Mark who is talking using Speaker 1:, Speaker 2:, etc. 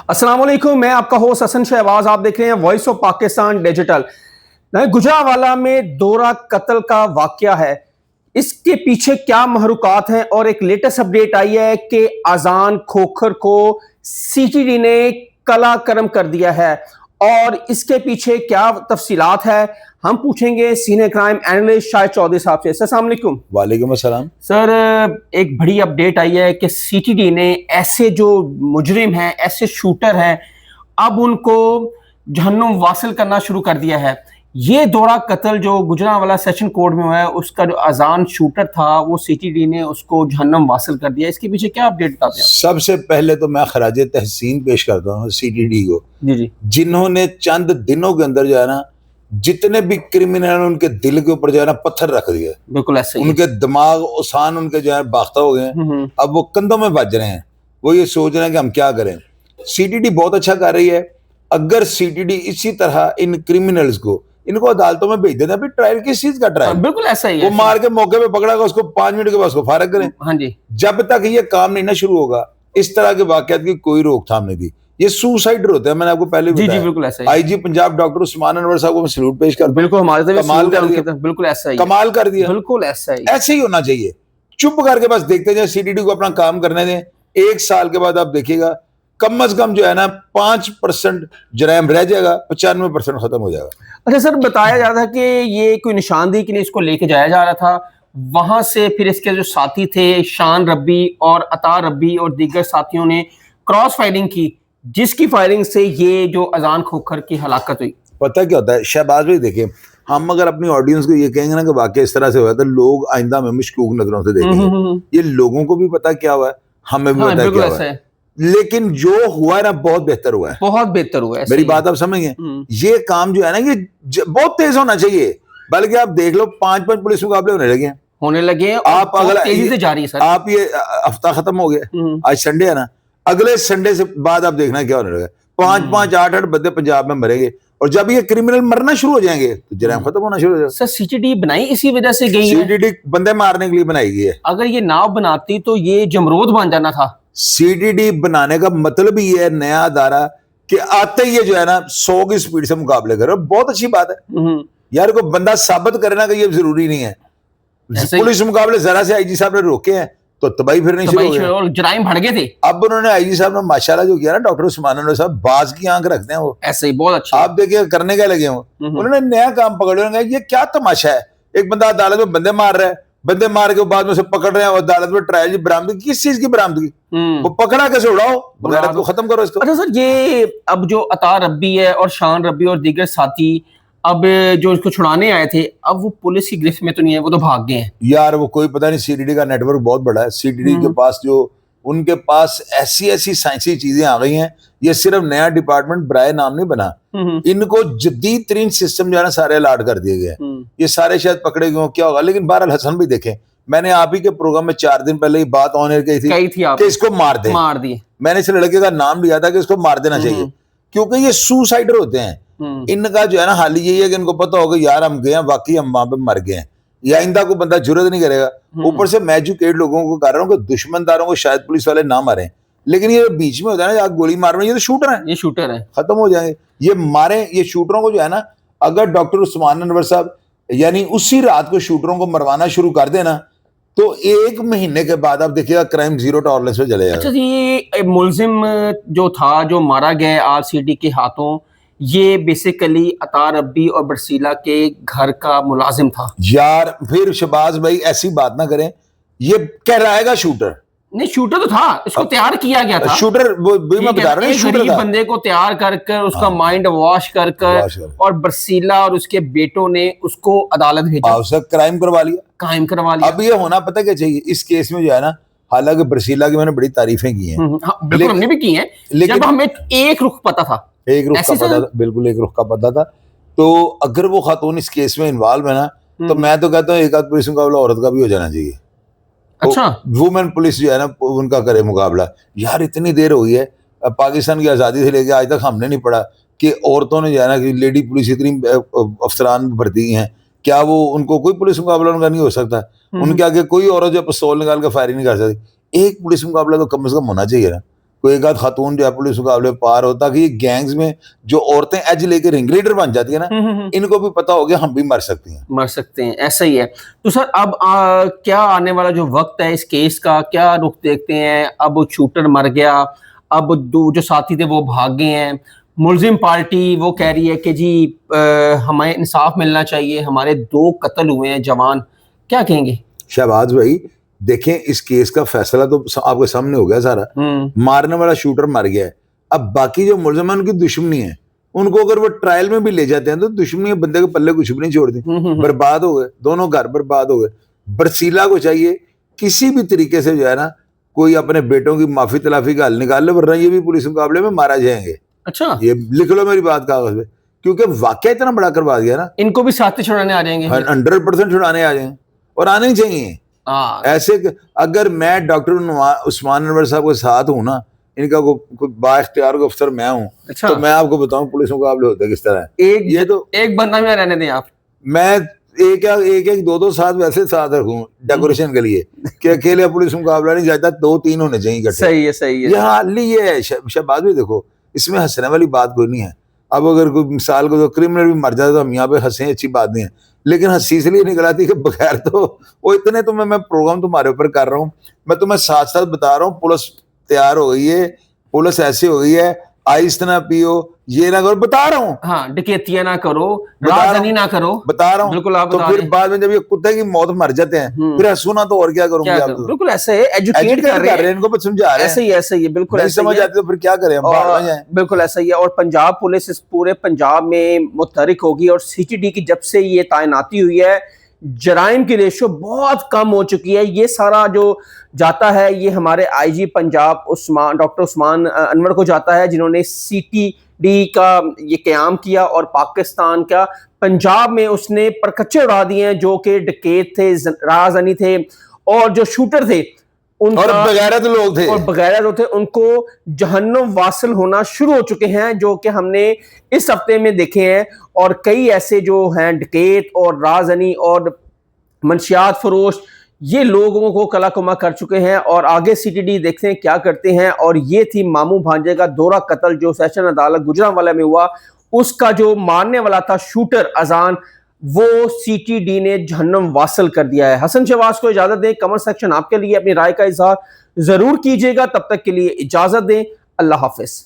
Speaker 1: अस्सलाम वालेकुम, मैं आपका होस्ट हसन शहबाज। आप देख रहे हैं voice of Pakistan digital. Gujranwala में दोहरा कत्ल का वाकया है, इसके पीछे क्या महरुकात हैं और एक लेटेस्ट अपडेट आई है कि आजान खोखर को सीटीडी ने कला करम कर दिया है और इसके पीछे क्या तफसीलात है हम पूछेंगे senior crime analyst Shahid Chaudhry sahab से। अस्सलाम वालेकुम।
Speaker 2: वालेकुम अस्सलाम।
Speaker 1: सर, एक बड़ी अपडेट आई है कि सीटीडी ने ऐसे जो मुजरिम हैं, ऐसे शूटर हैं, अब उनको जहन्नुम वासिल करना शुरू कर दिया है। ये दोहरा कत्ल जो गुजरांवाला सेशन कोर्ट में हुआ है, उसका जो अजान शूटर था वो सीटीडी ने उसको जहन्नुम वासिल कर दिया। इसके पीछे क्या अपडेट बताते हैं?
Speaker 2: सबसे पहले तो मैं खराजे तहसीन पेश करता हूँ सीटीडी को,
Speaker 1: जी,
Speaker 2: जिन्होंने चंद दिनों के अंदर जो है ना जितने भी क्रिमिनल उनके दिल के ऊपर जो है ना पत्थर रख दिया।
Speaker 1: बिल्कुल ऐसे ही।
Speaker 2: उनके दिमाग ओसान उनके जो है बाख्ता हो गए हैं। अब वो कंधों में बज रहे हैं, वो ये सोच रहे हैं कि हम क्या करें। सीटीडी बहुत अच्छा कर रही है। अगर सीटीडी इसी तरह इन क्रिमिनल्स को इनको अदालतों में भेज देते हैं, ट्रायल किस चीज का ट्रायल?
Speaker 1: बिल्कुल ऐसा ही है।
Speaker 2: वो मार के मौके पे पकड़ा उसको 5 मिनट के बाद उसको फारग करें।
Speaker 1: हाँ जी।
Speaker 2: जब तक ये काम नहीं ना शुरू होगा, इस तरह के वाकयात की कोई रोकथाम नहीं थी। ये सुसाइडर होते हैं, मैंने आपको पहले भी बताया।
Speaker 1: बिल्कुल ऐसा ही।
Speaker 2: आईजी पंजाब डॉक्टर उस्मान अनवर साहब को मैं सैल्यूट पेश करता हूं।
Speaker 1: बिल्कुल हमारे तरफ
Speaker 2: कमाल कर दिया।
Speaker 1: बिल्कुल ऐसा ही।
Speaker 2: कमाल कर दिया।
Speaker 1: बिल्कुल ऐसा ही।
Speaker 2: ऐसे ही होना चाहिए। चुप करके बस देखते जाए, सीटीडी को अपना काम करने दें। 1 साल के बाद आप देखिएगा कम अज कम जो है ना 5% जराइम रह जाएगा, 95% खत्म हो जाएगा।
Speaker 1: अच्छा सर, बताया जा रहा था कि ये कोई निशानदेही के लिए इसको लेके जाया जा रहा था, वहां से फिर इसके जो साथी थे शान रब्बी और अता रब्बी और दीगर साथियों ने क्रॉस फायरिंग की, जिसकी फायरिंग से ये जो अजान खोखर की हलाकत हुई।
Speaker 2: पता क्या होता है शहबाज भाई, देखिए हम अगर अपनी ऑडियंस को ये कहेंगे ना कि वाकई इस तरह से हुआ तो लोग आइंदा में मशकूक नजरों से देखेंगे। ये लोगों को भी पता क्या हुआ है, हमें भी पता क्या हुआ है, लेकिन जो हुआ है ना बहुत बेहतर हुआ है। बहुत बेहतर हुआ है। मेरी बात आप समझेंगे। ये काम जो है ना ये बहुत तेज होना चाहिए। बल्कि आप देख लो 5-5 पुलिस मुकाबले होने लगे। आप अगला तेजी से जारी है सर। आप ये हफ्ता खत्म हो गया, आज संडे है ना, अगले संडे से बाद आप देखना क्या होने लगा। 5-5, 8-8 बंदे पंजाब में मरेंगे और जब ये क्रिमिनल मरना शुरू हो जाएंगे तो जराइम खत्म होना शुरू हो जाएगा।
Speaker 1: सर सीटीडी बनाई इसी वजह से गई है।
Speaker 2: सीटीडी बंदे मारने के लिए बनाई गई है।
Speaker 1: अगर ये नाव बनाती तो ये जमरोद बन जाना था।
Speaker 2: सीटीडी बनाने का मतलब ही है नया अदारा कि आते ही ये जो है ना 100 की स्पीड से मुकाबले करे। बहुत अच्छी बात है यार, को बंदा साबित करना कि ये जरूरी नहीं है। पुलिस मुकाबले जरा से आईजी साहब ने रोके हैं तो तबाही फिरनी शुरू हो गई और जराइम बढ़ गए थे। अब उन्होंने आईजी साहब ने माशाल्लाह जो किया ना, डॉक्टर उस्मान अनवर साहब बाज की आंख रखते हैं, वो ऐसे ही बहुत अच्छा। आप देखिए करने क्या लगे हो, उन्होंने नया काम पकड़। ये क्या तमाशा है, एक बंदा अदालत में बंदे मार रहा है, बंदे मार के बाद में उसे पकड़ रहे हैं और अदालत में ट्रायल बरामदगी। किस चीज की बरामदगी? वो पकड़ा कैसे, उड़ाओ, बगैरत को खत्म करो इसको।
Speaker 1: अच्छा सर, ये अब जो अता रब्बी है और शान रब्बी और दीगर साथी अब जो इसको छुड़ाने आए थे, अब वो पुलिस की गिरफ्त में तो नहीं है, वो तो भाग गए हैं यार।
Speaker 2: वो कोई पता नहीं, सीटीडी का नेटवर्क बहुत बड़ा है। सीटीडी के पास जो उनके पास ऐसी साइंसी चीजें आ गई हैं। ये सिर्फ नया डिपार्टमेंट ब्राय नाम नहीं बना, इनको जदीद तरीन सिस्टम जो है ना सारे अलाट कर दिए गए। ये सारे शायद पकड़े गए, क्या होगा। लेकिन बहरहाल हसन भी देखें, मैंने आप ही के प्रोग्राम में 4 दिन पहले ही बात ऑन एयर कही थी कि इसको मार दिए। मैंने इस लड़के का नाम लिया था कि इसको मार देना चाहिए, क्योंकि ये सुसाइडर होते हैं। इनका जो है ना हाल यही है कि इनको पता होगा यार हम गए हैं, वाकई हम वहां पे मर गए हैं, या आइंदा को बंदा जुर्रत नहीं करेगा। ऊपर से मैं एजुकेट लोगों को कर रहा हूँ कि दुश्मनदारों को शायद पुलिस वाले ना मारें, लेकिन ये बीच में होता है ना, आप गोली मार रहे हैं, ये तो शूटर है, ये शूटर है, खत्म हो जाएंगे। ये मारे, ये शूटरों को जो है ना, अगर डॉक्टर उस्मान अनवर साहब यानी उसी रात को शूटरों को मरवाना शुरू कर देना तो 1 महीने के बाद आप देखिएगा क्राइम जीरो टॉलरेंस पे चले जाएगा। अच्छा,
Speaker 1: ये मुलजिम जो था, जो मारा गया आरसीडी के हाथों, ये बेसिकली अता रब्बी और बरसीला के घर का मुलाजिम था
Speaker 2: यार। फिर शहबाज भाई ऐसी बात ना करें, ये कहलाएगा शूटर
Speaker 1: नहीं? शूटर तो था, इसको तैयार किया गया था।
Speaker 2: शूटर मैं बता रहा हूं, शूटर था।
Speaker 1: बंदे को तैयार कर उसका माइंड वॉश कर और बरसीला और उसके बेटों ने उसको अदालत भेजा, उसका कायम करवा लिया। अब ये होना पता क्या चाहिए इस केस में जो है ना, हालांकि बरसीला की मैंने बड़ी तारीफें की हैं, बिल्कुल हमने भी की हैं, लेकिन जब हमें एक रुख पता था, एक रुख का पता था, बिल्कुल एक रुख का पता था। तो अगर वो खातून इस केस में इन्वॉल्व है ना, तो मैं तो कहता हूँ एक आध पुलिस मुकाबला औरत का भी हो जाना चाहिए। अच्छा, वुमेन पुलिस जो है ना उनका करे मुकाबला। यार इतनी देर हो गई है, पाकिस्तान की आज़ादी से लेके आज तक हमने नहीं पढ़ा कि औरतों ने जो है ना कि लेडी पुलिस इतनी अफसरान भर्ती हैं, क्या वो उनको कोई पुलिस मुकाबला उनका नहीं हो सकता? उनके आगे कोई औरत जो पिस्तौल निकाल कर फायरिंग नहीं कर सकती। एक पुलिस मुकाबला तो कम से कम होना चाहिए ना।
Speaker 2: کوئی ایک آدھ خاتون جو ہے پولیس مقابلے پار ہو, تاکہ یہ گینگز میں جو عورتیں ایج لے کے رنگ لیڈر بن جاتی ہیں نا, ان کو بھی پتا ہو گیا ہم بھی مر سکتے ہیں.
Speaker 1: ایسا ہی ہے. تو سر اب کیا آنے والا جو وقت ہے اس کیس کا, کیا رخ دیکھتے ہیں؟ اب شوٹر مر گیا, اب جو ساتھی تھے وہ بھاگ گئے ہیں, ملزم پارٹی وہ کہہ رہی ہے کہ جی ہمیں انصاف ملنا چاہیے, ہمارے 2 قتل ہوئے ہیں جوان, کیا کہیں گے؟
Speaker 2: شہباز بھائی دیکھیں اس کیس کا فیصلہ تو آپ کے سامنے ہو گیا سارا, مارنے والا شوٹر مر گیا ہے. اب باقی جو ملزم ہیں ان کی دشمنی ہے, ان کو اگر وہ ٹرائل میں بھی لے جاتے ہیں تو دشمنی بندے کے پلے کچھ بھی نہیں چھوڑ دی, برباد ہو گئے, دونوں گھر برباد ہو گئے. برسیلا کو چاہیے کسی بھی طریقے سے جو ہے نا کوئی اپنے بیٹوں کی معافی تلافی کا حل نکال لے, ورنہ یہ بھی پولیس مقابلے میں مارا جائیں گے.
Speaker 1: اچھا
Speaker 2: یہ لکھ لو میری بات کاغذ پہ, کیونکہ واقعہ اتنا بڑا کروا دیا نا,
Speaker 1: ان کو بھی ساتھ چھڑانے آ جائیں گے,
Speaker 2: 100% چھڑانے آ جائیں گے, اور آنے ہی چاہیے. ایسے اگر میں ڈاکٹر عثمان انور صاحب کے ساتھ ہوں نا, ان کا کوئی با اختیار کو افسر میں ہوں, تو میں آپ کو بتاؤں پولیس مقابلے ہوتے کس طرح ہے.
Speaker 1: یہ تو ایک بندہ میں رہنے دیں آپ,
Speaker 2: میں ایک 2 ساتھ ویسے ساتھ رکھوں ڈیکوریشن کے لیے, کہ اکیلے پولیس مقابلہ نہیں جاتا, 2-3 ہونے چاہیے.
Speaker 1: صحیح ہے.
Speaker 2: یہ حال یہ ہے شہباز بھی, دیکھو اس میں ہنسنے والی بات کوئی نہیں ہے. اب اگر کوئی مثال کو تو کرمنل بھی مر جاتا تو ہم یہاں پہ ہنسیں, اچھی بات نہیں ہے, لیکن ہنسی اس لیے نکل آتی کہ بغیر تو وہ اتنے تو میں پروگرام تمہارے اوپر کر رہا ہوں, میں تمہیں ساتھ ساتھ بتا رہا ہوں پولیس تیار ہو گئی ہے, پولیس ایسی ہو گئی ہے, آئس نہ پیو, یہ نہ کرو, بتا رہا ہوں.
Speaker 1: ہاں ڈکیتیاں نہ کرو, رازداری نہ کرو,
Speaker 2: بتا رہا ہوں.
Speaker 1: بالکل آپ
Speaker 2: تو پھر بعد میں جب یہ کتے کی موت مر جاتے ہیں پھر ہنسونا تو اور کیا کروں گے آپ.
Speaker 1: بالکل ایسے ایجوکیٹ کر رہے ہیں,
Speaker 2: ان کو سمجھا رہے ہیں.
Speaker 1: ایسے ہی ہے, بالکل ایسے
Speaker 2: سمجھ آتے تو پھر کیا کریں ہم, باہر میں جائیں.
Speaker 1: بالکل ایسا ہی ہے. اور پنجاب پولیس اس پورے پنجاب میں متحرک ہوگی, اور CTD کی جب سے یہ تعیناتی ہوئی ہے جرائم کی ریشو بہت کم ہو چکی ہے. یہ سارا جو جاتا ہے یہ ہمارے IG پنجاب ڈاکٹر عثمان انور کو جاتا ہے, جنہوں نے CTD کا یہ قیام کیا, اور پاکستان کا پنجاب میں اس نے پرکچے اڑا دیے ہیں جو کہ ڈکیت تھے, رازداری تھے, اور جو شوٹر تھے
Speaker 2: اور بغیرت لوگ تھے,
Speaker 1: ان کو جہنم واصل ہونا شروع ہو چکے ہیں, جو کہ ہم نے اس ہفتے میں دیکھے ہیں. اور کئی ایسے جو ہیں ڈکیت اور رازداری اور منشیات فروش, یہ لوگوں کو کلا کما کر چکے ہیں. اور آگے CTD دیکھتے ہیں کیا کرتے ہیں. اور یہ تھی ماموں بھانجے کا دورہ قتل جو سیشن عدالت گجرانوالہ میں ہوا, اس کا جو مارنے والا تھا شوٹر اذان, وہ CTD نے جہنم واصل کر دیا ہے. حسن شہباز کو اجازت دیں, کمنٹ سیکشن آپ کے لیے اپنی رائے کا اظہار ضرور کیجیے گا. تب تک کے لیے اجازت دیں, اللہ حافظ.